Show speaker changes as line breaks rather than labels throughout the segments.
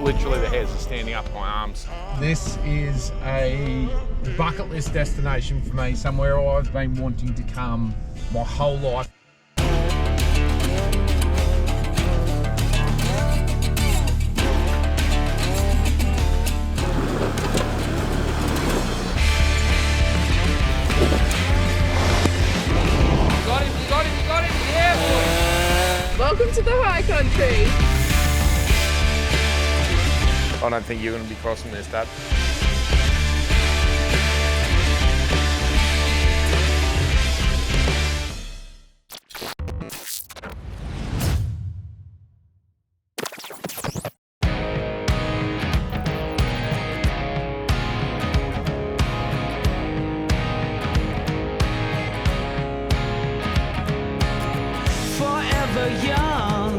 literally the hairs are standing up on my arms.
This is a bucket list destination for me, somewhere I've been wanting to come my whole life.
You got him, yeah, boy.
Welcome to the High Country.
I don't think you're going to be crossing this, Dad.
Forever young,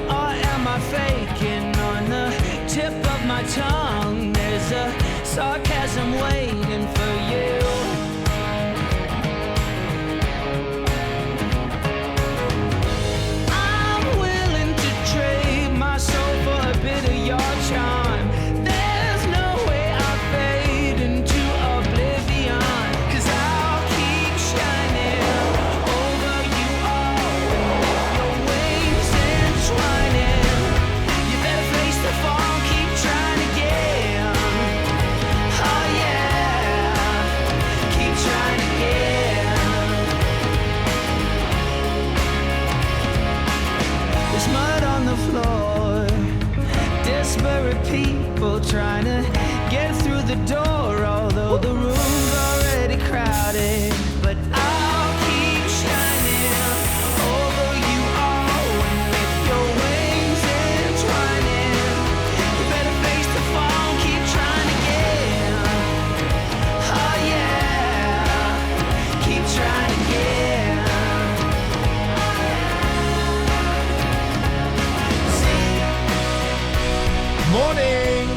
or am I faking? On the tip of my tongue, there's a sarcasm waiting for you. I'm willing to trade my soul for a bit of your charm. There's no way I'll fade into oblivion, 'cause I'll keep shining over you all with your wings entwining. You better face the fall, keep trying again. Oh yeah, keep trying again. There's mud on the floor, desperate people trying to get through the door, although the room's already crowded. But I'll keep shining over you all with your wings entwining. You better face the fall, keep trying again. Oh yeah, keep trying again.
Morning!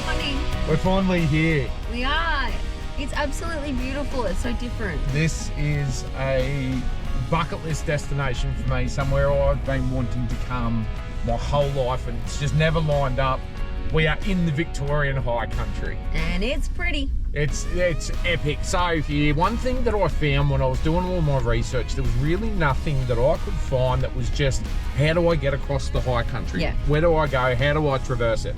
Morning.
We're finally here.
We are. It's absolutely beautiful. It's so different.
This is a bucket list destination for me, somewhere I've been wanting to come my whole life and it's just never lined up. We are in the Victorian High Country.
And it's pretty.
It's epic. So here, one thing that I found when I was doing all my research, there was really nothing that I could find that was just, how do I get across the high country?
Yeah.
Where do I go? How do I traverse it?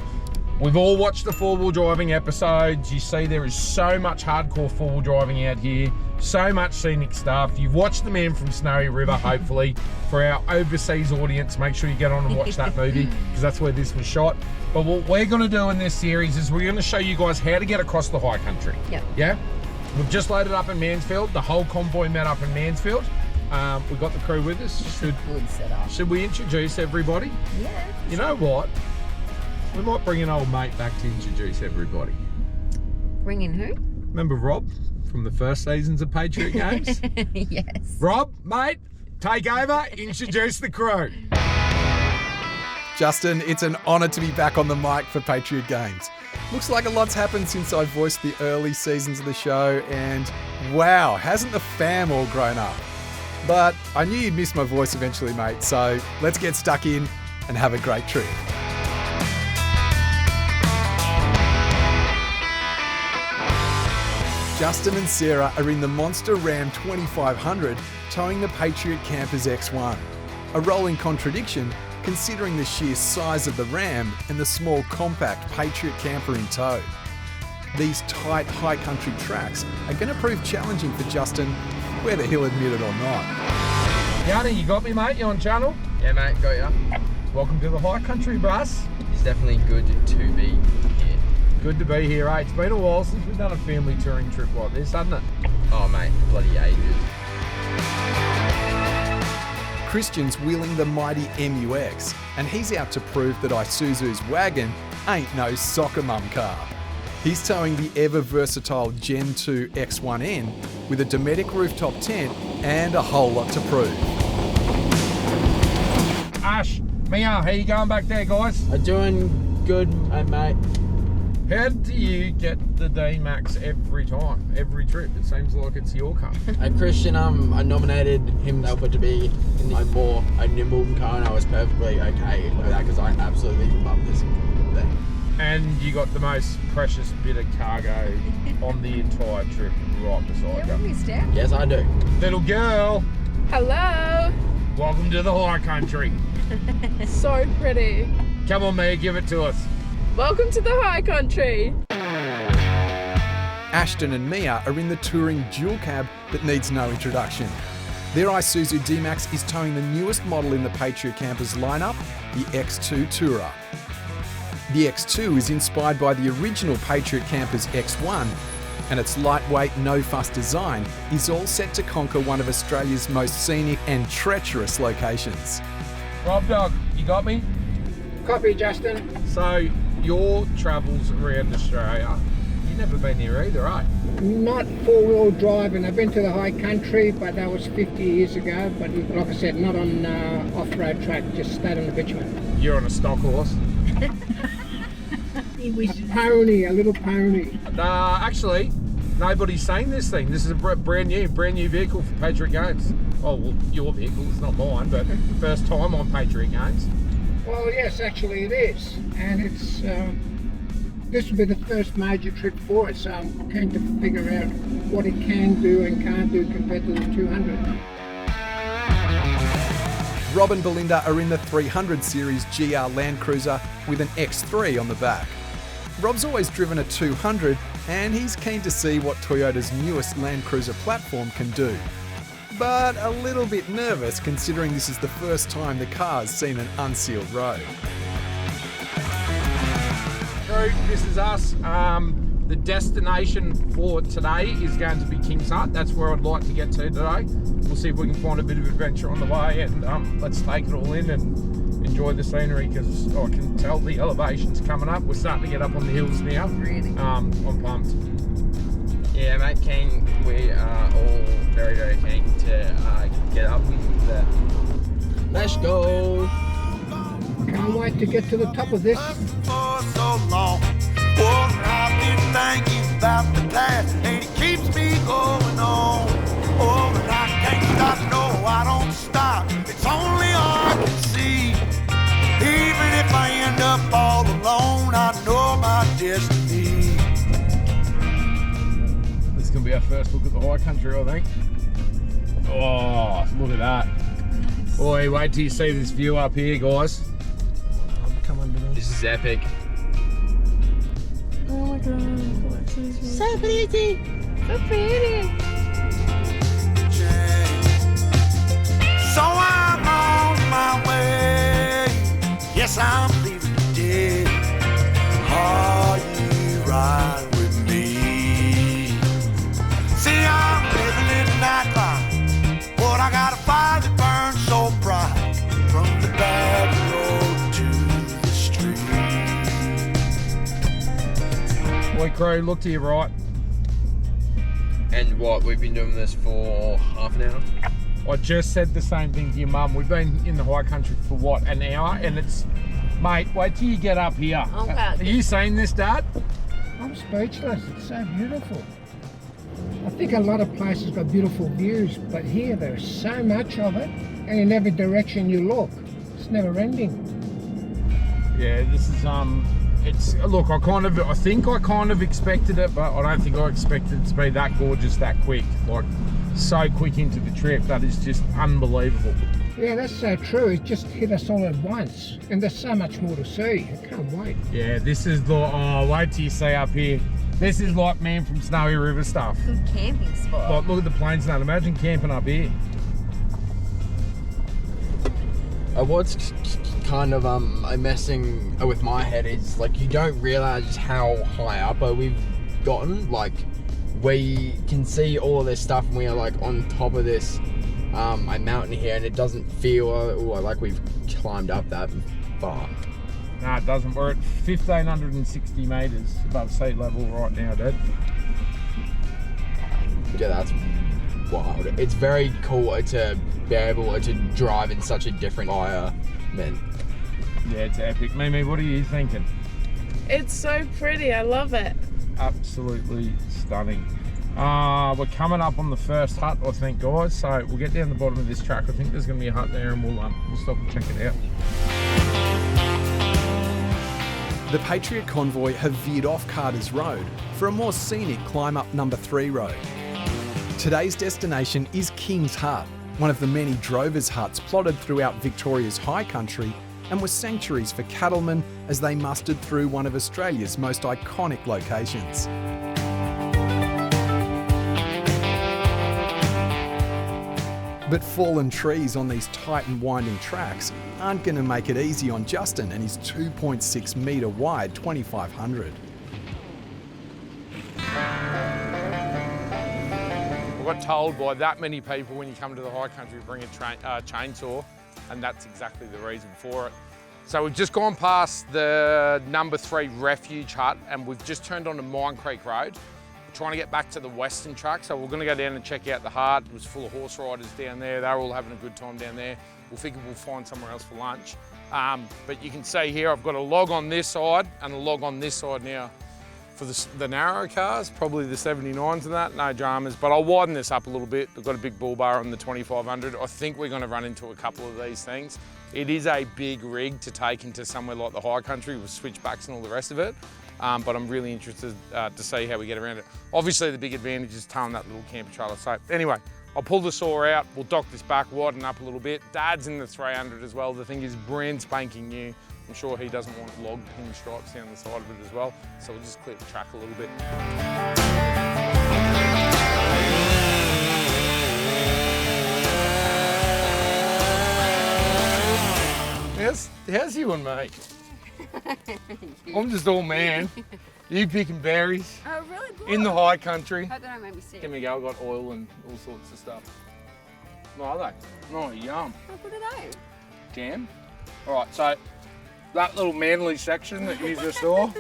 We've all watched the four-wheel driving episodes. You see there is so much hardcore four-wheel driving out here, so much scenic stuff. You've watched The Man from Snowy River, hopefully. For our overseas audience, make sure you get on and watch that movie, because that's where this was shot. But what we're going to do in this series is we're going to show you guys how to get across the high country.
Yep.
Yeah? We've just loaded up in Mansfield. The whole convoy met up in Mansfield. We've got the crew with us.
Good setup.
Should we introduce everybody?
Yeah.
You know what? We might bring an old mate back to introduce everybody.
Bring in who?
Remember Rob from the first seasons of Patriot Games?
Yes.
Rob, mate, take over, introduce the crew.
Justin, it's an honour to be back on the mic for Patriot Games. Looks like a lot's happened since I voiced the early seasons of the show, and wow, hasn't the fam all grown up? But I knew you'd miss my voice eventually, mate, so let's get stuck in and have a great trip. Justin and Sarah are in the monster Ram 2500 towing the Patriot Camper's X1. A rolling contradiction considering the sheer size of the Ram and the small compact Patriot Camper in tow. These tight high country tracks are going to prove challenging for Justin, whether he'll admit it or not.
Yanni, you got me, mate? You on channel?
Yeah, mate, got ya.
Welcome to the high country, Brass.
It's definitely good to be here.
Good to be here, eh? It's been a while since we've done a family touring trip like this, hasn't it?
Oh, mate, bloody ages.
Christian's wheeling the mighty MUX, and he's out to prove that Isuzu's wagon ain't no soccer mum car. He's towing the ever-versatile Gen 2 X1N with a Dometic rooftop tent and a whole lot to prove.
Ash, Mia, how you going back there, guys?
I'm doing good, mate.
How do you get the D-Max every time, every trip? It seems like it's your car.
And Christian, I nominated him to be in a nimble car, and I was perfectly okay with that because I absolutely love this thing.
And you got the most precious bit of cargo on the entire trip right beside
Yeah,
you.
we step.
Yes, I do.
Little girl,
Hello.
welcome to the High Country.
So pretty.
Come on, Mia, give it to us.
Welcome to the High Country.
Ashton and Mia are in the touring dual cab that needs no introduction. Their Isuzu D-Max is towing the newest model in the Patriot campers lineup, the X2 Tourer. The X2 is inspired by the original Patriot camper's X1, and its lightweight, no-fuss design is all set to conquer one of Australia's most scenic and treacherous locations.
Rob Dog, you got me?
Copy, Justin.
So, your travels around Australia, you've never been here either, eh?
Not four-wheel drive, and I've been to the High Country, but that was 50 years ago. But like I said, not on off-road track, just stayed on the bitumen.
You're on a stock horse.
He wishes.
Pony, a little pony.
Actually, nobody's saying this thing. This is a brand new vehicle for Patriot Games. Oh, well, your vehicle, it's not mine, but first time on Patriot Games.
Well, yes, actually it is, and it's this will be the first major trip for it. So I'm keen to figure out what it can do and can't do compared to the 200.
Rob and Belinda are in the 300 series GR Land Cruiser with an X3 on the back. Rob's always driven a 200 and he's keen to see what Toyota's newest Land Cruiser platform can do. But a little bit nervous considering this is the first time the car's seen an unsealed road.
Crew, this is us. The destination for today is going to be King's Hut. That's where I'd like to get to today. We'll see if we can find a bit of adventure on the way, and let's take it all in and enjoy the scenery, because I can tell the elevation's coming up. We're starting to get up on the hills now.
Really?
I'm pumped.
Yeah, mate, keen. We are all very, very keen to get up with the. Let's go.
Can't wait to get to the top of this.
For so long. Oh, I've been thinking about the past, and it keeps me going on. Oh, and I can't stop, no, I don't stop. It's only I can see. Even if I end up all alone, I know my destiny.
This is going to be our first look at the High Country, I think. Oh, look at that. Boy, wait till you see this view up here, guys.
This is epic.
Oh my god.
So pretty.
So pretty.
So I'm on my way. Yes, I'm leaving today. Are you right with me? See, I'm living in the nightlife, but I got a fire that burns so bright from the back road to the street.
Boy, Crow, look to your right.
And what, we've been doing this for half an hour?
I just said the same thing to your mum. We've been in the High Country for what, an hour? And it's, mate, wait till you get up here.
Oh, wow.
Are you seeing this, Dad?
I'm speechless. It's so beautiful. I think a lot of places got beautiful views, but here there's so much of it, and in every direction you look, it's never ending.
Yeah, this is it's, look, I think I kind of expected it, but I don't think I expected it to be that gorgeous that quick. Like, so quick into the trip, that is just unbelievable.
Yeah, that's so true. It just hit us all at once, and there's so much more to see. I can't wait.
Yeah, this is the, oh, wait till you see up here. This is like Man from Snowy River stuff.
Good camping spot.
Like, look at the plains now. Imagine camping up here.
What's kind of messing with my head is, like, you don't realize how high up we've gotten. Like, we can see all of this stuff and we are like on top of this a mountain here, and it doesn't feel like we've climbed up that far.
No, it doesn't. We're at 1,560 metres above sea level right now, Dad.
Yeah, that's wild. It's very cool to be able to drive in such a different environment.
Yeah, it's epic. Mimi, what are you thinking?
It's so pretty. I love it.
Absolutely stunning. We're coming up on the first hut, I think, guys. So we'll get down the bottom of this track. I think there's going to be a hut there, and we'll stop and check it out.
The Patriot convoy have veered off Carter's Road for a more scenic climb up number 3 road. Today's destination is King's Hut, one of the many drovers' huts plotted throughout Victoria's High Country and were sanctuaries for cattlemen as they mustered through one of Australia's most iconic locations. But fallen trees on these tight and winding tracks aren't going to make it easy on Justin and his 2.6 metre wide 2500.
I got told by that many people when you come to the High Country, bring a chainsaw, and that's exactly the reason for it. So we've just gone past the number 3 refuge hut, and we've just turned onto Mine Creek Road. We're trying to get back to the western track, so we're going to go down and check out the hut. It was full of horse riders down there. They're all having a good time down there. We'll figure we'll find somewhere else for lunch. But you can see here, I've got a log on this side and a log on this side now. For the narrow cars, probably the 79s and that, no dramas, but I'll widen this up a little bit. I've got a big bull bar on the 2500. I think we're gonna run into a couple of these things. It is a big rig to take into somewhere like the High Country with switchbacks and all the rest of it, but I'm really interested to see how we get around it. Obviously the big advantage is towing that little camper trailer. So anyway, I'll pull the saw out, we'll dock this back, widen up a little bit. Dad's in the 300 as well. The thing is brand spanking new. I'm sure he doesn't want log pin stripes down the side of it as well, so we'll just clear the track a little bit. How's you and me? I'm just all man. You picking berries
Oh, really good.
in the High Country.
Hope they don't make me sick.
Give me a go, I've got oil and all sorts of stuff. No, are they? No, yum.
How good are they?
Jam. All right, so that little manly section that you just saw,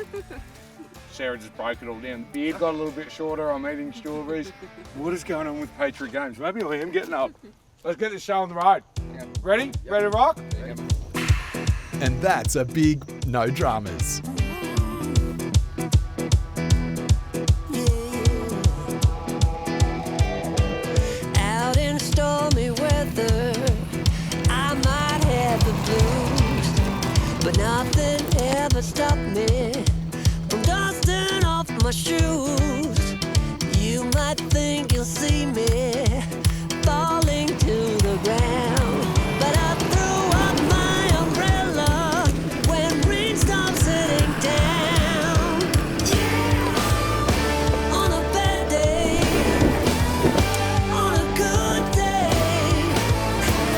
Sarah just broke it all down. The beard got a little bit shorter, I'm eating strawberries. What is going on with Patriot Games? Maybe I am getting up. Let's get this show on the road. Ready? Yep. Ready to rock? Yep.
And that's a big no dramas.
Out in stormy weather, I might have the blues, but nothing ever stopped me from dusting off my shoes. You might think you'll see me falling to the ground, but I threw up my umbrella when rain stopped sitting down. Yeah. On a bad day, on a good day,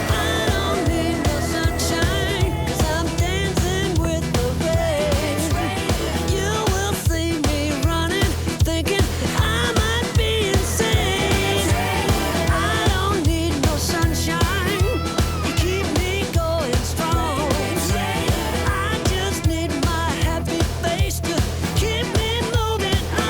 I don't need no sunshine, 'cause I'm dancing with the rain. You will see me running, thinking I might be insane. I don't need no sunshine, you keep me going strong. I just need my happy face to keep me moving on.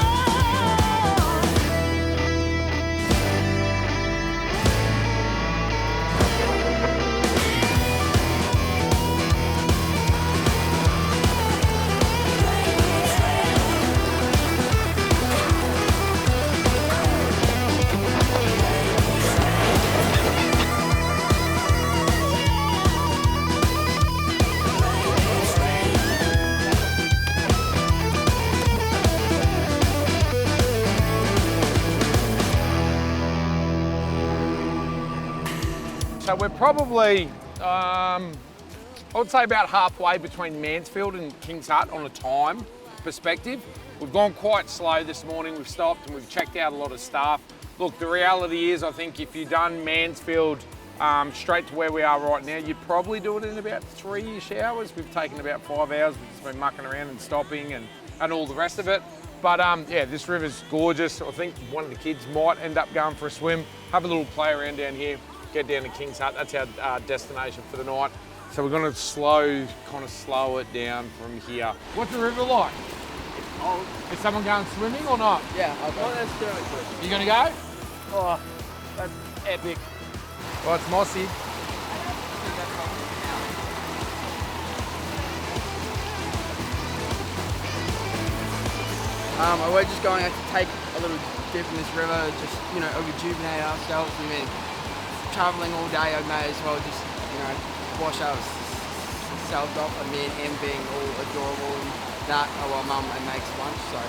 So we're probably, I would say about halfway between Mansfield and King's Hut on a time perspective. We've gone quite slow this morning. We've stopped and we've checked out a lot of stuff. Look, the reality is I think if you've done Mansfield straight to where we are right now, you'd probably do it in about 3-ish hours. We've taken about 5 hours. We've just been mucking around and stopping and all the rest of it. But yeah, this river's gorgeous. I think one of the kids might end up going for a swim, have a little play around down here, get down to King's Hut. That's our destination for the night. So we're going to kind of slow it down from here. What's the river like? Oh, is someone going swimming or not?
Yeah, I'll go. Oh, that's good.
You gonna go? Oh, that's epic. Well, it's mossy.
We're just going out to take a little dip in this river, just, you know, rejuvenate ourselves. I mean, travelling all day, I may as well just, you know, wash ourselves off. I mean, him being all adorable and that, while Mum makes lunch, so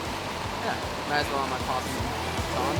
yeah, may as well on my passing time.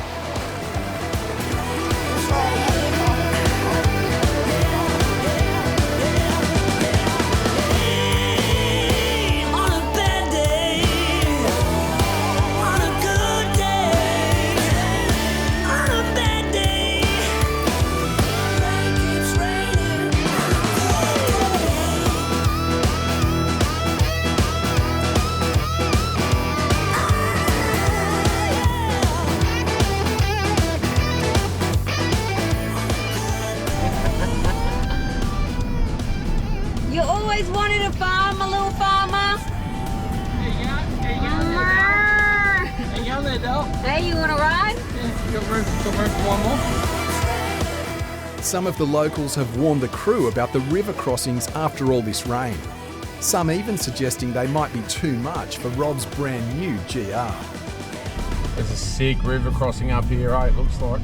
You always wanted a farm, a little farmer.
Hey, you on there, Del?
Hey, you want to ride?
Yeah, got room for one more.
Some of the locals have warned the crew about the river crossings after all this rain. Some even suggesting they might be too much for Rob's brand new GR.
There's a sick river crossing up here, eh? It looks like.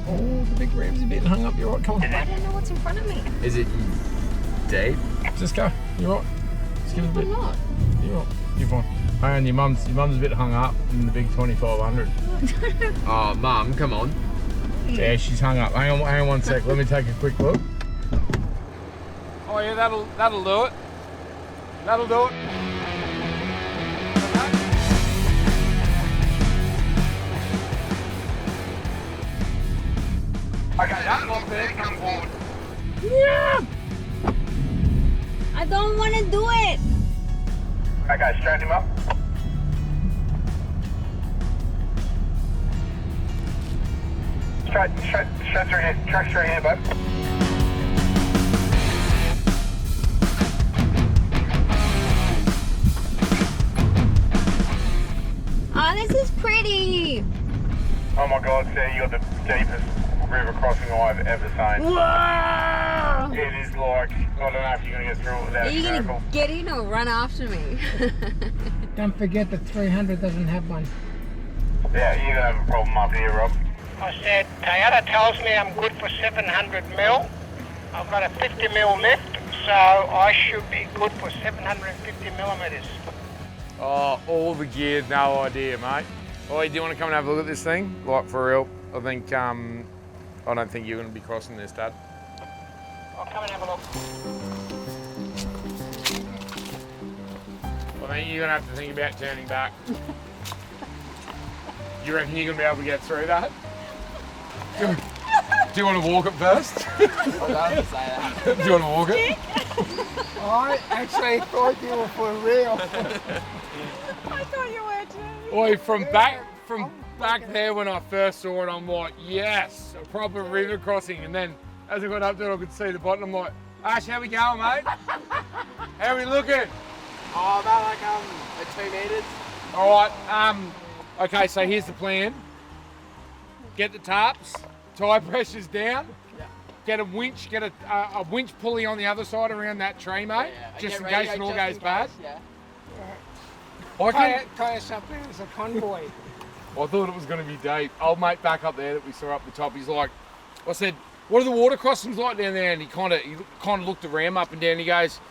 Oh, the big ram's a bit hung up. You're right, come on.
I don't know what's in front of me.
Is it deep?
Just go. You're right. Just give it a bit.
I'm not.
You're right. You're fine. And your mum's a bit hung up in the big 2500.
Oh, Mum, come on.
Yeah, she's hung up. Hang on one sec. Let me take a quick look. Oh yeah, that'll do it. That'll do it. Okay, that lock there, come forward.
Yeah. I don't want to do it.
Okay, straighten him up. Straight through here. Track straight here, bud.
Oh, this is pretty.
Oh my God, Sarah, you got the deepest river crossing I've ever seen.
Whoa!
It is like, I don't know if you're going to get through it without
Are you
a
going
snorkel.
to get in or run after me?
Don't forget that 300 doesn't have one.
Yeah, you're going to have a problem up here, Rob.
I said, Toyota tells me I'm good for 700 mil. I've got a 50 mil lift, so I should be good for 750 millimeters.
Oh, all the gear, no idea, mate. Oh, do you want to come and have a look at this thing? Like, for real? I think, I don't think you're going to be crossing this, Dad.
I'll come and have a look.
I think you're going to have to think about turning back. You reckon you're going to be able to get through that? Do you want to walk it first?
I was about to say that.
Do you want to walk it?
I actually thought you were for real.
I thought you were too.
Oi, from back there when I first saw it, I'm like, yes, a proper river crossing. And then as I got up there, I could see the bottom. I'm like, Ash, how we going, mate? How we looking?
Oh, about like 2 meters.
All right. Okay, so here's the plan. Get the tarps, tire pressures down.
Yeah.
Get a winch, get a winch pulley on the other side around that tree, mate,
Yeah.
just
Get
in
ready,
case it all
just
goes
in
bad.
case, Yeah.
Tie us up there as a convoy.
I thought it was going to be deep. Old mate back up there that we saw up the top, he's like, I said, what are the water crossings like down there? And he kind of looked the ram up and down. He goes,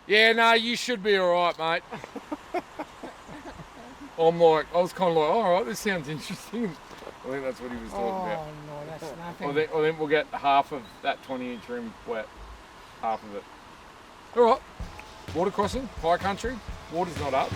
yeah, no, you should be all right, mate. I was kind of like, all right, this sounds interesting. I think that's what he was talking about.
Oh no, that's nothing.
I think we'll get half of that 20-inch rim wet. Half of it. All right. Water crossing, high country. Water's not up.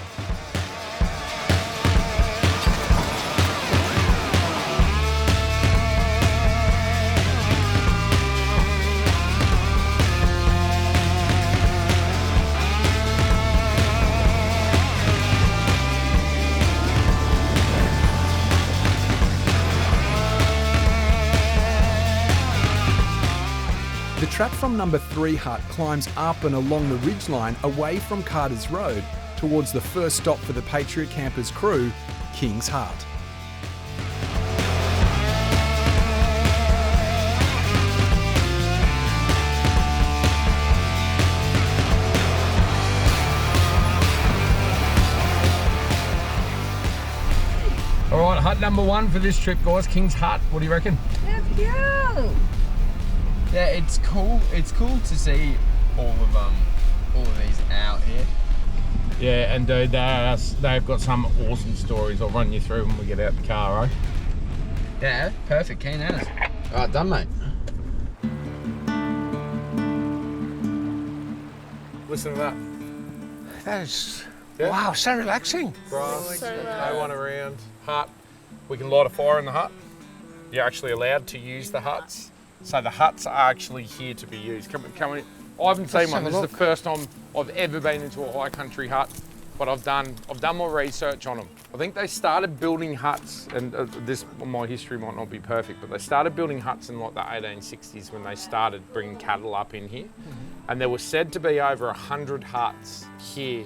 The track from number 3 hut climbs up and along the ridgeline away from Carter's Road towards the first stop for the Patriot campers crew, King's Hut.
Highlight number one for this trip, guys, King's Hut. What do you reckon?
That's cute.
Yeah, it's cool. It's cool to see all of these out here.
Yeah, and dude, they've got some awesome stories. I'll run you through when we get out the car, eh?
Yeah, perfect. Keen as. All right, done, mate.
Listen to that.
That is,
Yeah.
wow, so relaxing.
Grass,
So
no one around. Hut. We can light a fire in the hut. You're actually allowed to use the huts. So the huts are actually here to be used. Come in. I haven't seen one.
have a
This is the
look.
first time I've ever been into a high country hut, but I've done more research on them. I think they started building huts, and my history might not be perfect, but they started building huts in like the 1860s when they started bringing cattle up in here. And there were said to be over 100 huts here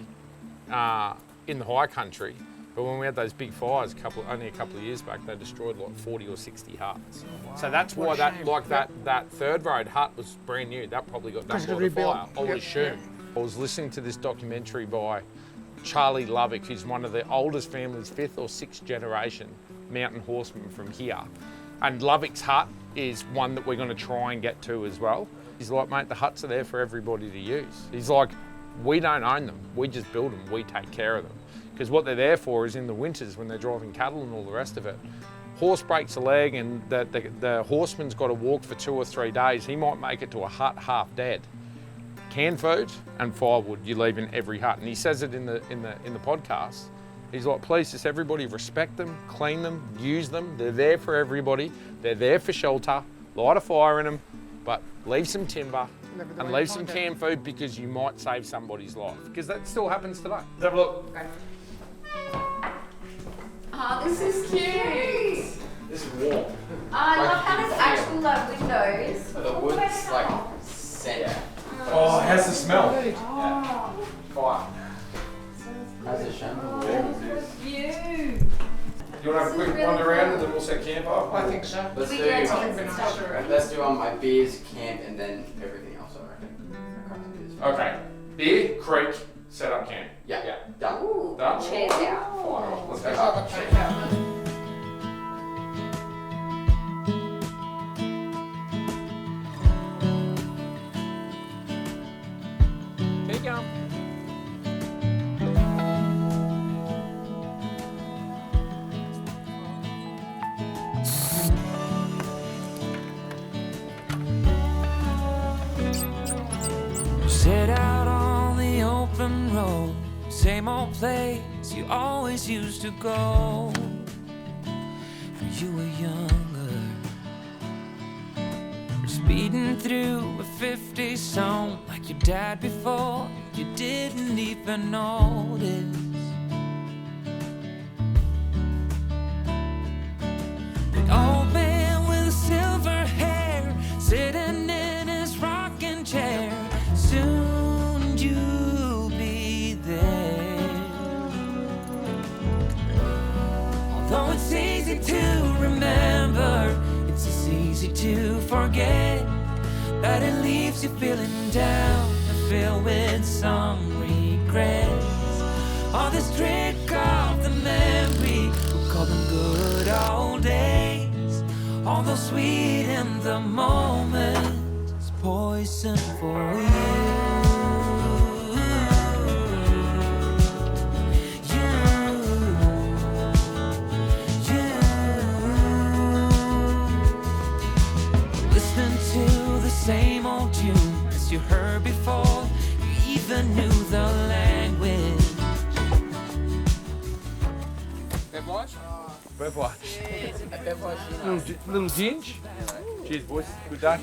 in the high country. But when we had those big fires only a couple of years back, they destroyed like 40 or 60 huts. So that's why that third road hut was brand new. That probably got done by the fire, I would assume. I was listening to this documentary by Charlie Lovick, who's one of the oldest families, 5th or 6th generation mountain horsemen from here. And Lovick's hut is one that we're going to try and get to as well. He's like, mate, the huts are there for everybody to use. He's like, we don't own them. We just build them. We take care of them. Because what they're there for is in the winters when they're driving cattle and all the rest of it. Horse breaks a leg and the horseman's got to walk for 2 or 3 days. He might make it to a hut half dead. Canned food and firewood you leave in every hut. And he says it in the podcast. He's like, please, just everybody respect them, clean them, use them. They're there for everybody. They're there for shelter. Light a fire in them, but leave some timber and leave some canned food because you might save somebody's life. Because that still happens today. Let's have a look.
Oh, this is cute.
This is warm.
I love how there's actual windows.
The wood's like set.
Oh, how's the smell?
Oh,
Fire.
How's it shown?
view.
You want to have a quick wander around and then we'll set camp up?
I think so.
Let's
We
do.
get tickets and stuff.
Let's do my beers, camp, and then everything else. I reckon.
Okay. Beer, creek, set up camp.
Yeah. Done.
Ooh,
Done?
chairs out.
Fire. Let's go. Keep going.
Set out on the open road, same old place you always used to go when you were younger. Speeding through a 50 zone like your dad before, you didn't even notice. The old man with silver hair sitting in his rocking chair. Soon you'll be there. Although it's easy to remember, it's as easy to forget that it leaves you feeling down and filled with some regrets. All this trick of the memory, we'll call them good old days. Although sweet in the moment, it's poison for you. Same old tune as you heard before, you even knew the language.
Bev watch. Little ginge. Cheers, boys. Good day.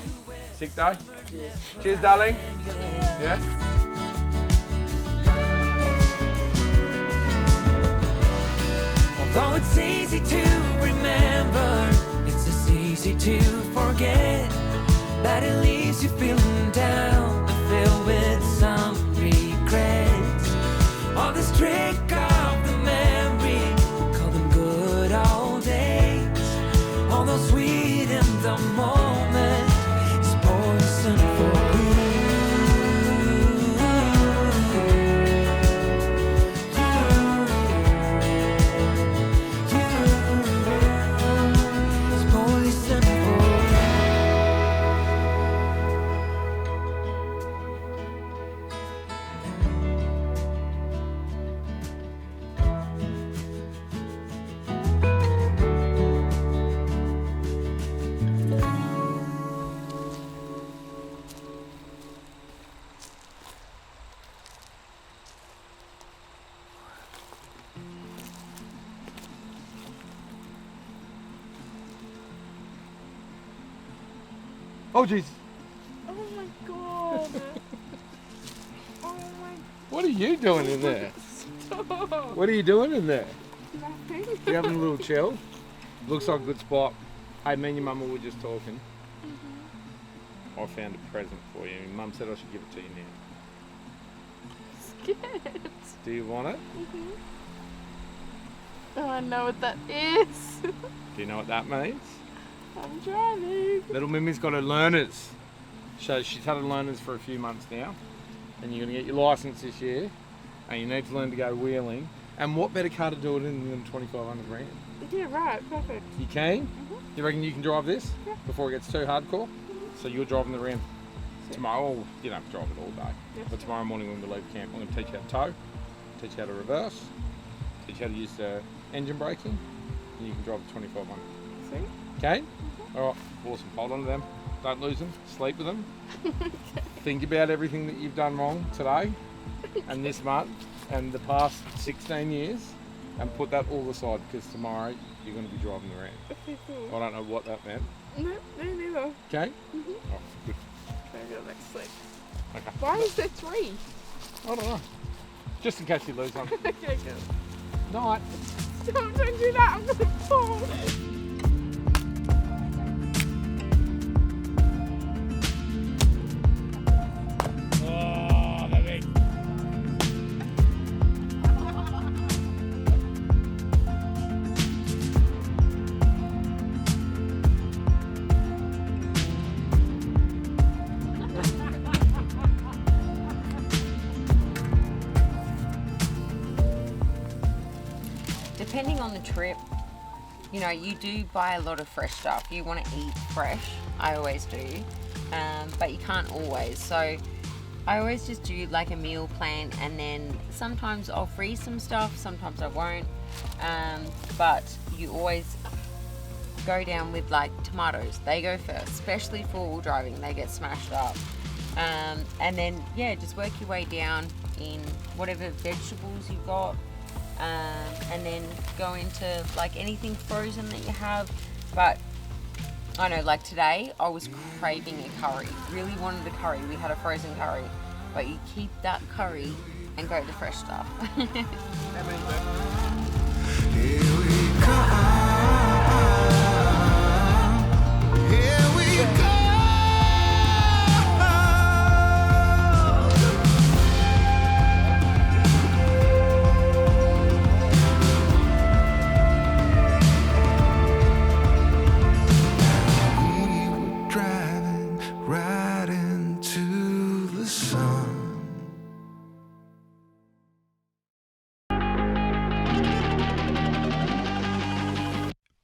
Sick day. Cheers, darling. Yeah.
Although it's easy to remember, it's as easy to forget that it leaves you feeling down and filled with some regrets. All this trick of the memory, we call them good old days. Although sweet in the moment, it's poison for you.
Oh, jeez.
Oh my god. Oh my.
What are you doing in there?
Stop.
What are you doing in there?
Nothing.
You having a little chill? Looks like a good spot. Hey, me and your mum were just talking. I found a present for you. Your mum said I should give it to you now.
Scared.
Do you want it?
Oh, I know what that is.
Do you know what that means?
I'm driving.
Little Mimi's got her learners. So she's had her learners for a few months now. And you're going to get your licence this year. And you need to learn to go wheeling. And what better car to do it in than 2,500 rand?
Yeah, right. Perfect.
You keen? You reckon you can drive this before it gets too hardcore? So you're driving the Ram tomorrow. You don't have to drive it all day. But tomorrow morning when we leave camp, I'm going to teach you how to tow, teach you how to reverse, teach you how to use the engine braking, and you can drive the 2,500.
See?
Okay? Alright, awesome. Hold on to them. Don't lose them. Sleep with them. Think about everything that you've done wrong today and this month and the past 16 years and put that all aside because tomorrow you're going to be driving the Ram.
Okay, cool.
I don't know what that meant.
No, me neither.
Okay? Oh, good.
Maybe I'll next sleep.
Okay.
Why is there 3?
I don't know. Just in case you lose one.
Okay, good.
Night.
Stop, don't do that. I'm gonna fall.
Oh, baby.
Depending on the trip, you know, you do buy a lot of fresh stuff. You want to eat fresh. I always do, but you can't always. So I always just do like a meal plan, and then sometimes I'll freeze some stuff, sometimes I won't. But you always go down with like tomatoes. They go first, especially four-wheel driving. They get smashed up. And then, yeah, just work your way down in whatever vegetables you've got. And then go into like anything frozen that you have. But I know, like today I was craving a curry, really wanted a curry. We had a frozen curry, but you keep that curry and go the fresh stuff.
Here we go.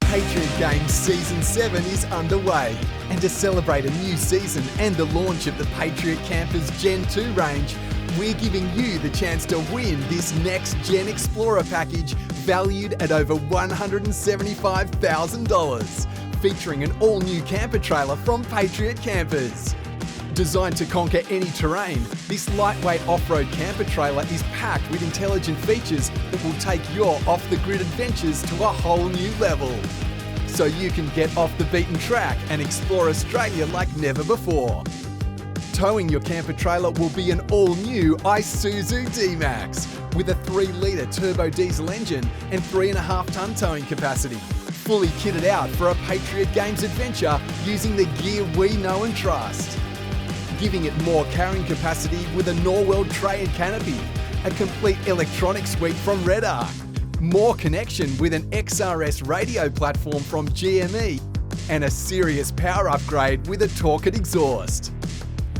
Patriot Games Season 7 is underway, and to celebrate a new season and the launch of the Patriot Campers Gen 2 range, we're giving you the chance to win this Next Gen Explorer package valued at over $175,000, featuring an all-new camper trailer from Patriot Campers. Designed to conquer any terrain, this lightweight off-road camper trailer is packed with intelligent features that will take your off-the-grid adventures to a whole new level. So you can get off the beaten track and explore Australia like never before. Towing your camper trailer will be an all-new Isuzu D-Max with a 3-litre turbo diesel engine and 3.5-tonne towing capacity. Fully kitted out for a Patriot Games adventure using the gear we know and trust. Giving it more carrying capacity with a Norwell tray and canopy, a complete electronic suite from Red Arc, more connection with an XRS radio platform from GME, and a serious power upgrade with a Torqued exhaust.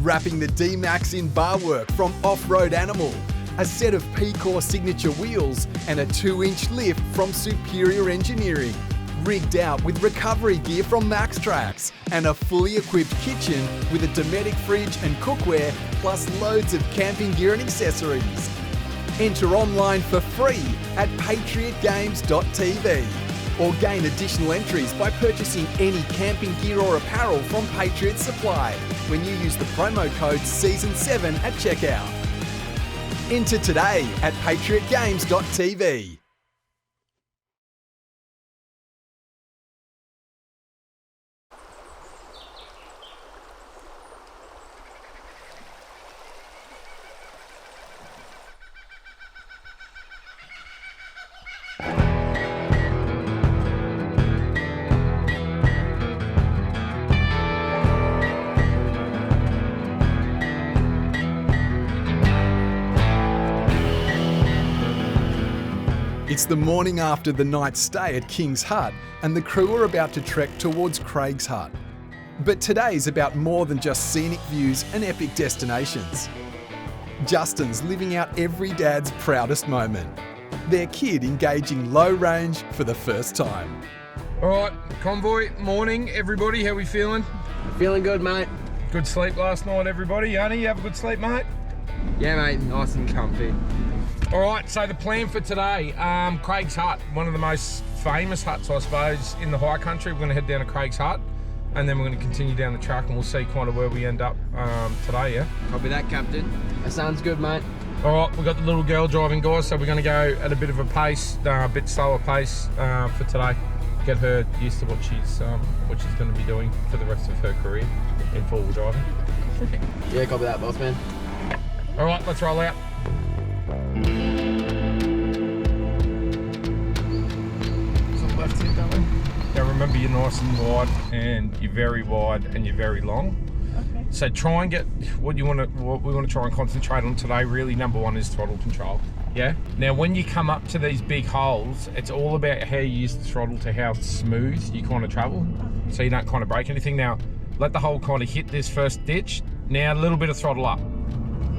Wrapping the D-Max in bar work from Off-Road Animal, a set of P-Core signature wheels, and a 2-inch lift from Superior Engineering. Rigged out with recovery gear from Max Tracks, and a fully equipped kitchen with a Dometic fridge and cookware, plus loads of camping gear and accessories. Enter online for free at patriotgames.tv, or gain additional entries by purchasing any camping gear or apparel from Patriot Supply when you use the promo code SEASON7 at checkout. Enter today at patriotgames.tv. It's the morning after the night's stay at King's Hut, and the crew are about to trek towards Craig's Hut. But today's about more than just scenic views and epic destinations. Justin's living out every dad's proudest moment. Their kid engaging low range for the first time.
All right, convoy, morning, everybody. How we feeling?
Feeling good, mate.
Good sleep last night, everybody. Yanni, you have a good sleep, mate?
Yeah, mate. Nice and comfy.
All right, so the plan for today, Craig's Hut, one of the most famous huts, I suppose, in the High Country. We're going to head down to Craig's Hut, and then we're going to continue down the track, and we'll see kind of where we end up today, yeah?
Copy that, Captain. That sounds good, mate.
All right, we've got the little girl driving, guys, so we're going to go at a bit of a pace, a bit slower pace for today. Get her used to what she's going to be doing for the rest of her career in four-wheel driving.
Yeah, copy that, boss man.
All right, let's roll out. Left here, darling. Now remember, you're nice and wide, and you're very wide, and you're very long.
Okay.
So try and get what we want to try and concentrate on today. Really, number one is throttle control. Yeah. Now, when you come up to these big holes, it's all about how you use the throttle to how smooth you kind of travel, so you don't kind of break anything. Now, let the hole kind of hit this first ditch. Now, a little bit of throttle up.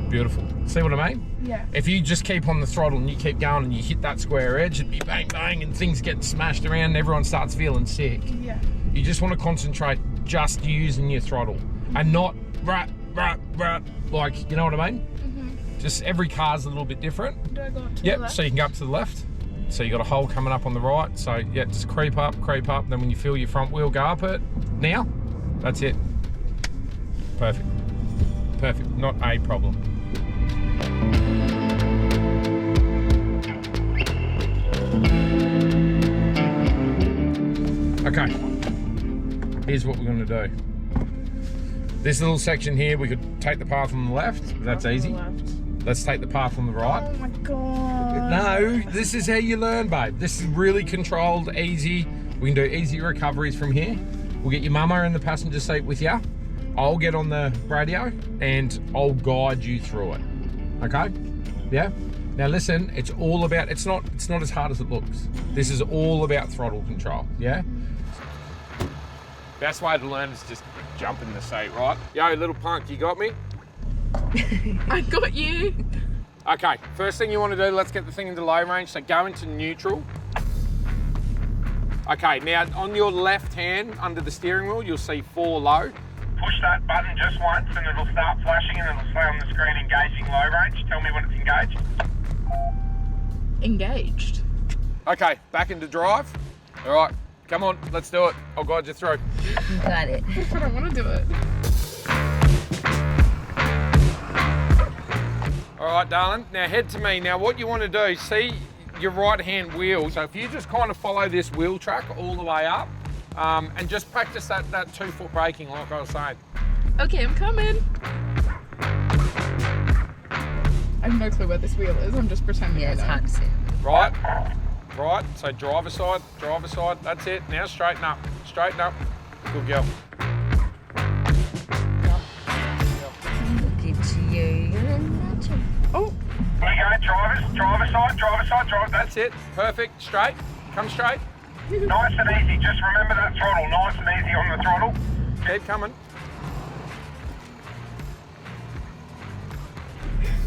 Beautiful. See what I mean?
Yeah.
If you just keep on the throttle and you keep going and you hit that square edge, it'd be bang, bang, and things get smashed around and everyone starts feeling sick.
Yeah.
You just want to concentrate just using your throttle and not rat, like, you know what I mean?
Mm-hmm.
Just every car's a little bit different.
Do I go up to the
Yep,
left?
so you can go up to the left. So you got a hole coming up on the right. So yeah, just creep up. Then when you feel your front wheel, go up it. Now, that's it. Perfect. Perfect, not a problem. Okay, here's what we're going to do. This little section here, we could take the path on the left. That's easy. Let's take the path on the right.
Oh my god.
No, this is how you learn, babe. This is really controlled, easy. We can do easy recoveries from here. We'll get your mama in the passenger seat with you. I'll get on the radio and I'll guide you through it. Okay? Yeah? Now listen, it's all about, it's not as hard as it looks. This is all about throttle control, yeah? Best way to learn is just jump in the seat, right? Yo, little punk, you got me?
I got you.
Okay, first thing you want to do, let's get the thing into low range, so go into neutral. Okay, now on your left hand, under the steering wheel, you'll see 4 low.
Push that button just once and it'll start flashing and it'll say on the screen engaging low range. Tell me when it's engaged.
Engaged.
Okay, back into drive. All right, come on, let's do it. I'll guide you through.
You got it.
I don't want to do it.
All right, darling, now head to me. Now what you want to do, see your right hand wheel. So if you just kind of follow this wheel track all the way up, and just practice that 2-foot braking like I was saying.
Okay, I'm coming. I have no clue where this wheel is. I'm just pretending I know.
It's hard to see.
Right, so driver side, that's it. Now straighten up. Good girl.
Look at you.
Oh.
There you go, driver side.
That's it, perfect, straight, come straight.
Nice and easy, just remember that throttle, nice and easy on the throttle.
Keep coming.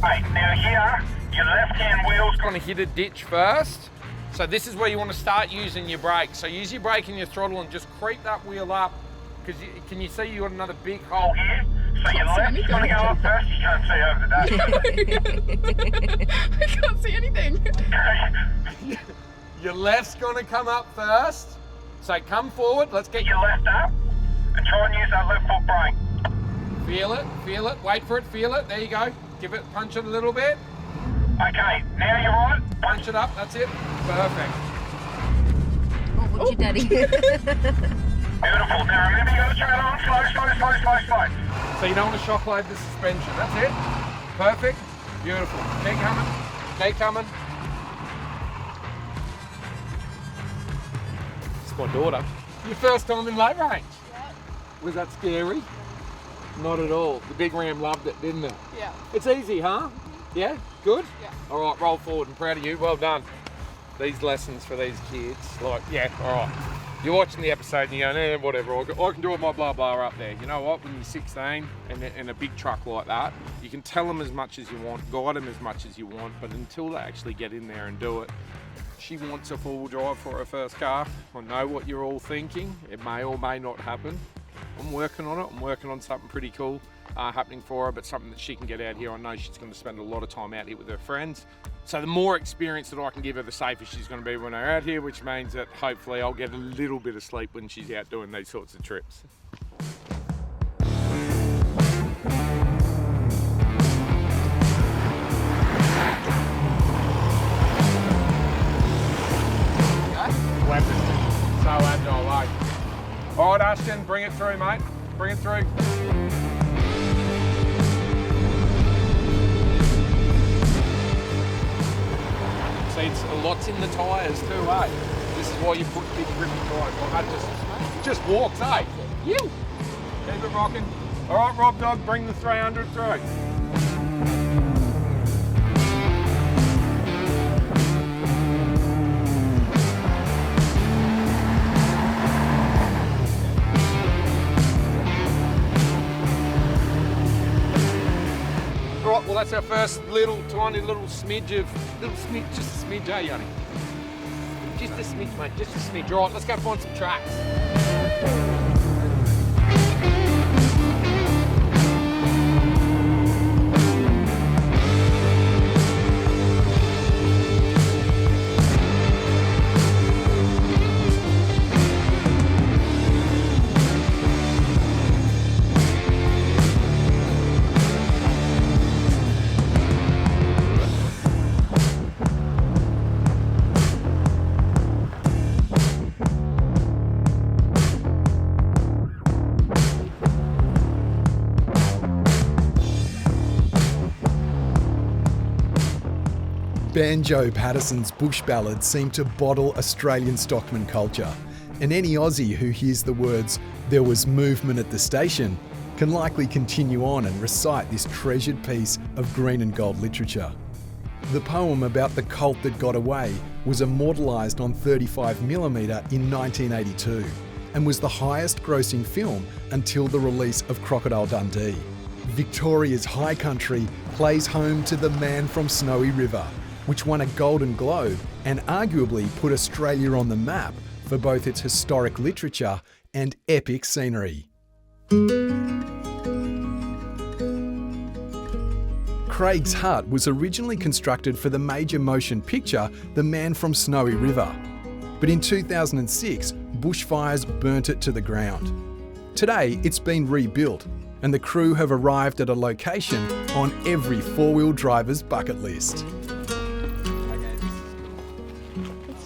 Hey, now here, your left hand wheel's
Going to hit a ditch first. So this is where you want to start using your brake. So use your brake and your throttle and just creep that wheel up. Because can you see you got another big hole
here? So your left's going to go up first, you can't see over the dash.
I can't see anything.
Your left's going to come up first. So come forward, let's get
your left up and try and use that left foot brake.
Feel it, wait for it, feel it. There you go. Give it, punch it a little bit.
Okay, now you're right.
Punch it up, that's it. Perfect.
Oh, what's your daddy?
Beautiful. Now remember you got to turn on slow.
So you don't want to shock load the suspension. That's it. Perfect. Beautiful. Keep coming. It's my daughter. Your first time in low range?
Yeah.
Was that scary? Not at all. The big ram loved it, didn't it?
Yeah.
It's easy, huh? Yeah? Good?
Yeah.
All right, roll forward. I'm proud of you. Well done. these lessons for these kids. Like, yeah, all right. You're watching the episode and you're going, whatever, I can do it my blah blah up there. You know what? When you're 16 and in a big truck like that, you can tell them as much as you want, guide them as much as you want, but until they actually get in there and do it, she wants a four-wheel drive for her first car. I know what you're all thinking. It may or may not happen. I'm working on it. I'm working on something pretty cool happening for her, but something that she can get out here. I know she's going to spend a lot of time out here with her friends. So the more experience that I can give her, the safer she's going to be when they're out here, which means that hopefully I'll get a little bit of sleep when she's out doing these sorts of trips. Weapons, so agile, like. All right, Ashton, bring it through, mate. Bring it through. See, it's a lot's in the tyres too, eh? This is why you put big grippy tyres. Well, that just walks, eh? You. Keep it rocking. All right, Rob Dog, bring the 300 through. Well, that's our first tiny little smidge, just a smidge, eh, Yanni? Just a smidge, mate, just a smidge. Right, let's go find some tracks.
Banjo Patterson's bush ballads seem to bottle Australian stockman culture, and any Aussie who hears the words "there was movement at the station" can likely continue on and recite this treasured piece of green and gold literature. The poem about the cult that got away was immortalised on 35mm in 1982 and was the highest grossing film until the release of Crocodile Dundee. Victoria's High Country plays home to The Man from Snowy River, which won a Golden Globe and arguably put Australia on the map for both its historic literature and epic scenery. Craig's Hut was originally constructed for the major motion picture The Man from Snowy River, but in 2006, bushfires burnt it to the ground. Today, it's been rebuilt, and the crew have arrived at a location on every four-wheel driver's bucket list.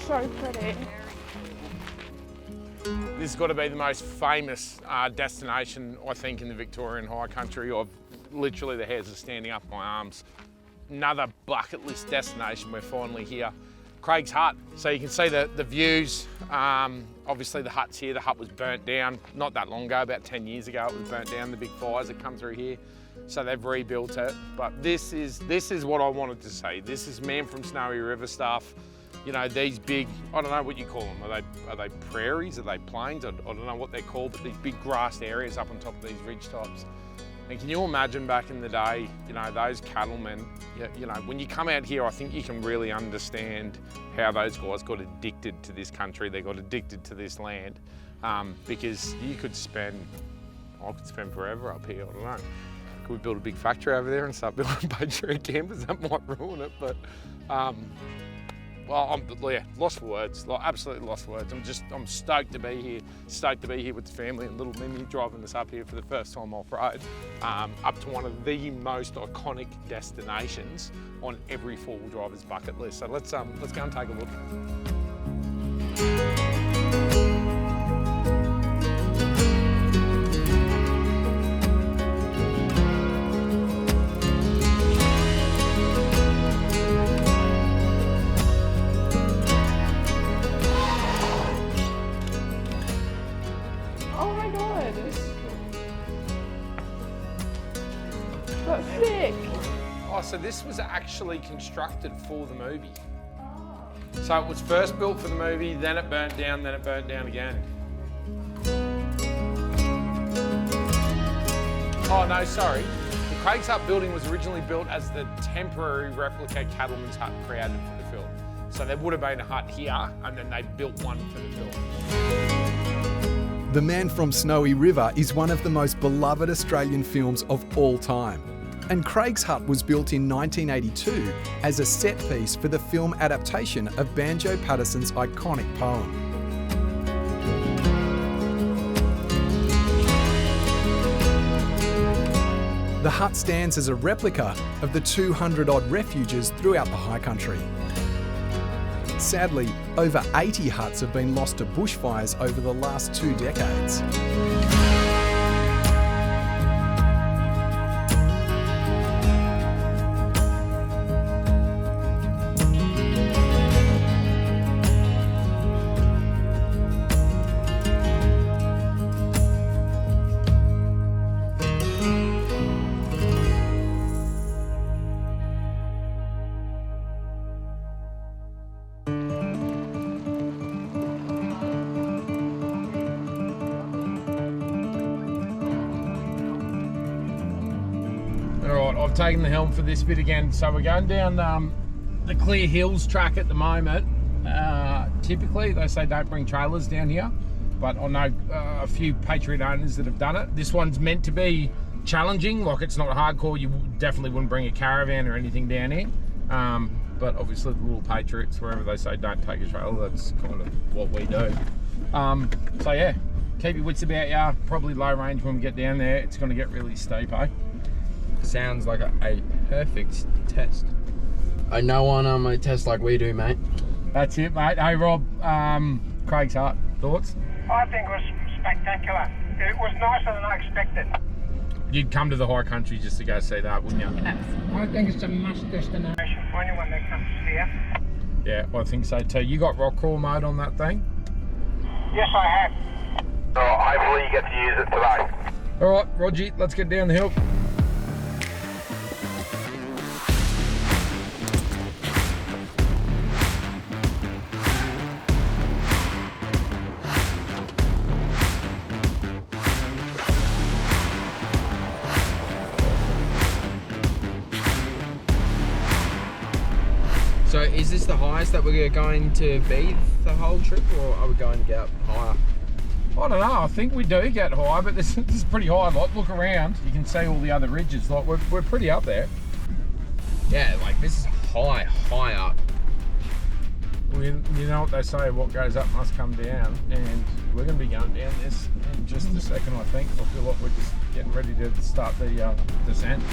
So pretty.
This has got to be the most famous destination, I think, in the Victorian High Country. Literally the hairs are standing up my arms. Another bucket list destination, we're finally here. Craig's Hut, so you can see the views. Obviously the hut's here, the hut was burnt down not that long ago, about 10 years ago it was burnt down, the big fires that come through here. So they've rebuilt it, but this is what I wanted to say. This is Man from Snowy River stuff. You know, these big, I don't know what you call them. Are they prairies? Are they plains? I don't know what they're called, but these big grassed areas up on top of these ridge tops. And can you imagine back in the day, you know, those cattlemen, you know, when you come out here, I think you can really understand how those guys got addicted to this country. They got addicted to this land because I could spend forever up here, I don't know. Could we build a big factory over there and start building Patriot campers? That might ruin it, but well, lost for words, absolutely lost for words. I'm stoked to be here with the family and little Mimi driving us up here for the first time off-road, up to one of the most iconic destinations on every four-wheel driver's bucket list. So let's go and take a look.
That's sick.
Oh, so this was actually constructed for the movie. So it was first built for the movie, then it burnt down, then it burnt down again. Oh no, sorry. The Craig's Hut building was originally built as the temporary replica cattleman's hut created for the film. So there would have been a hut here, and then they built one for the film.
The Man from Snowy River is one of the most beloved Australian films of all time. And Craig's Hut was built in 1982 as a set piece for the film adaptation of Banjo Paterson's iconic poem. The hut stands as a replica of the 200-odd refuges throughout the High Country. Sadly, over 80 huts have been lost to bushfires over the last 2 decades.
Alright, I've taken the helm for this bit again. So we're going down the Clear Hills track at the moment. Typically, they say don't bring trailers down here, but I know a few Patriot owners that have done it. This one's meant to be challenging, like it's not hardcore. You definitely wouldn't bring a caravan or anything down here. But obviously the little Patriots, wherever they say don't take a trailer, that's kind of what we do. So yeah, keep your wits about you. Probably low range when we get down there. It's going to get really steep, eh?
Sounds like a perfect test. I know on a test like we do, mate.
That's it, mate. Hey, Rob, Craig's Hut, thoughts?
I think it was spectacular. It was nicer than I expected.
You'd come to the High Country just to go see that, wouldn't you?
I think it's a must destination
For anyone that comes here.
Yeah, I think so too. You got rock crawl mode on that thing?
Yes, I have. So hopefully you get to use it today.
All right, Roger, let's get down the hill.
So is this the highest that we're going to be the whole trip, or are we going to get up higher?
I don't know, I think we do get high, but this is pretty high. Like, look around, you can see all the other ridges. Like, we're pretty up there.
Yeah, like this is high up.
Well, you know what they say, what goes up must come down, and we're going to be going down this in just a second, I think. I feel like we're just getting ready to start the descent.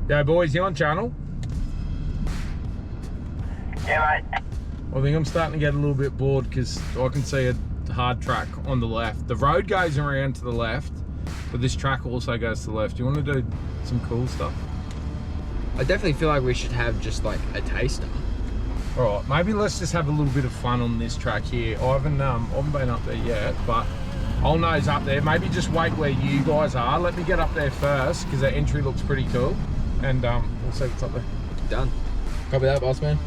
Yo boys, you on channel?
Yeah, mate.
I think I'm starting to get a little bit bored because I can see a hard track on the left. The road goes around to the left, but this track also goes to the left. Do you want to do some cool stuff?
I definitely feel like we should have just like a taster.
All right, maybe let's just have a little bit of fun on this track here. I haven't been up there yet, but I'll nose up there. Maybe just wait where you guys are. Let me get up there first because the entry looks pretty cool. And we'll see what's up there.
Done. Copy that, boss man.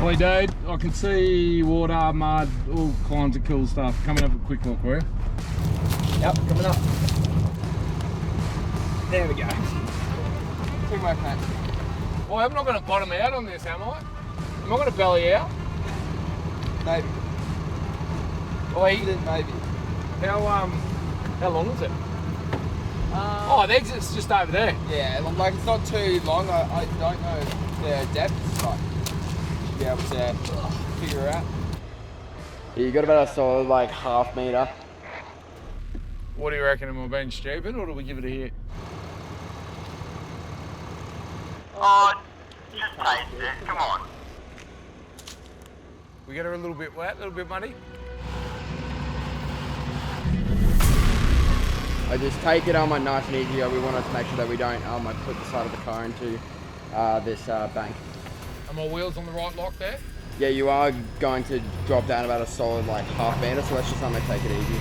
Oi, dude, I can see water, mud, all kinds of cool stuff. Come and have a quick look, will you?
Yep, coming up. There we go. Quick work, mate.
Well, I'm not going to bottom out on this, am I? Am I going to belly out?
Maybe.
Oi,
Maybe.
how long is it? Oh, the exit's just over there.
Yeah, like it's not too long. I don't know the depth, but should be able to figure it out. Yeah, you got about a solid like half metre.
What do you reckon? Am I being stupid or do we give it a hit?
Just taste it. Come on.
We get her a little bit wet, a little bit muddy.
I just take it on my nice and easy. We want to make sure that we don't put the side of the car into this bank.
Are my wheels on the right lock there?
Yeah, you are going to drop down about a solid like half bander, so let's just take it easy.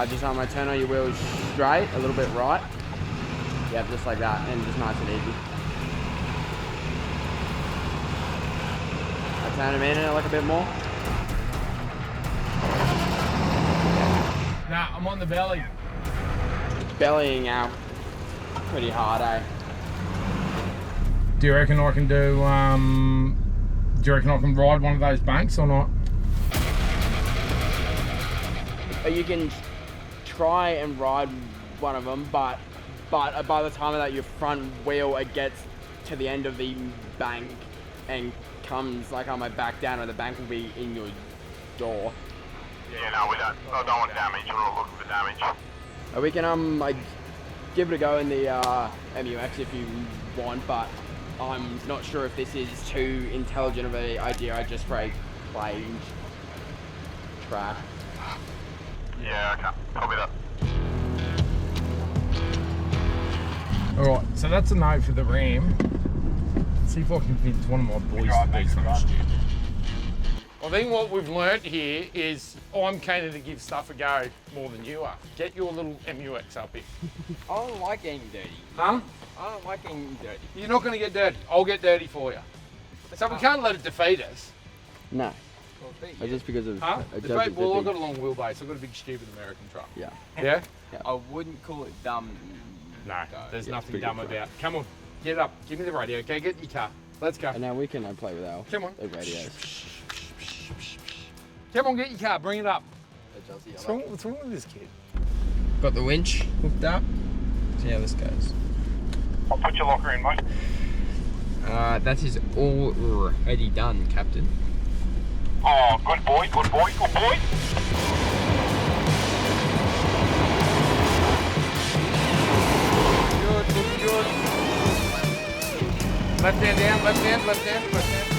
Just turn on your wheels straight, a little bit right. Yeah, just like that, and just nice and easy. I turn them in like a bit more.
Nah, I'm on the belly.
Bellying out pretty hard, eh?
Do you reckon I can do you reckon I can ride one of those banks or not?
You can try and ride one of them, but by the time that your front wheel it gets to the end of the bank and comes back down, and the bank will be in your door.
Yeah, no, we don't. I don't want damage. We're all looking for damage.
We can give it a go in the MUX if you want, but I'm not sure if this is too intelligent of an idea. I just for a plain track.
Yeah, okay. Copy that.
Alright, so that's a no for the Ram. Let's see if I can convince one of my boys to do something stupid. I think what we've learnt here is I'm keen to give stuff a go more than you are. Get your little MUX up here.
I don't like getting dirty.
Huh?
I don't like getting dirty.
You're not going to get dirty. I'll get dirty for you. So we can't let it defeat us.
No. Just because of...
Huh? Well, I've got a long wheelbase. I've got a big, stupid American truck.
Yeah.
Yeah?
I wouldn't call it dumb.
No, there's nothing dumb about it. Come on, get up. Give me the radio. Okay, get in your car. Let's go.
And now we can play with our radios.
Come on, get your car. Bring it up. What's wrong with this kid?
Got the winch hooked up. See how this goes.
I'll put your locker in, mate.
That is already done, Captain.
Oh, good boy, good boy, good boy.
Good. Left hand down, left hand, left hand, left hand.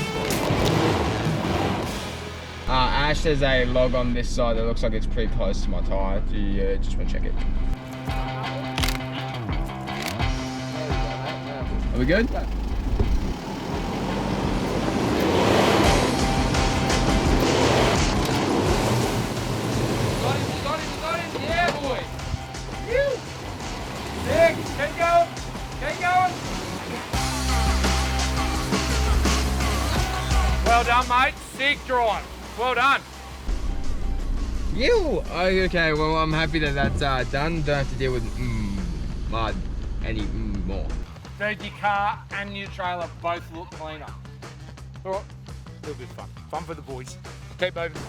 Ash, there's a log on this side that looks like it's pretty close to my tyre. Do you just want to check it? Are we good?
Got him. Yeah, boy. Phew. Sick. Keep going. Keep going. Well done, mate. Sick drive. Well done.
You! Okay, well, I'm happy that that's done. Don't have to deal with mud anymore.
Dude, your car and your trailer both look cleaner. All right. A little bit of fun. Fun for the boys. Keep moving.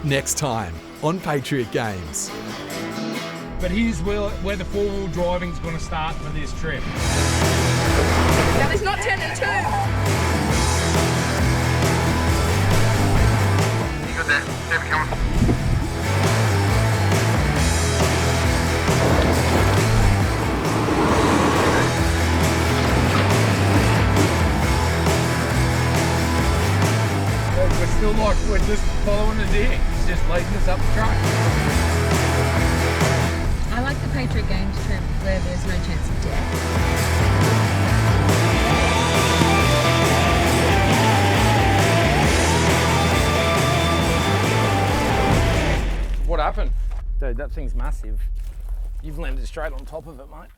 Next time on Patriot Games.
But here's where the four-wheel driving's going to start for this trip.
Now there's not 10 and 2.
feel like we're just following a deer. He's just leading us up the track.
I like the Patriot Games trip where there's no chance of death.
What happened?
Dude, that thing's massive. You've landed straight on top of it, mate.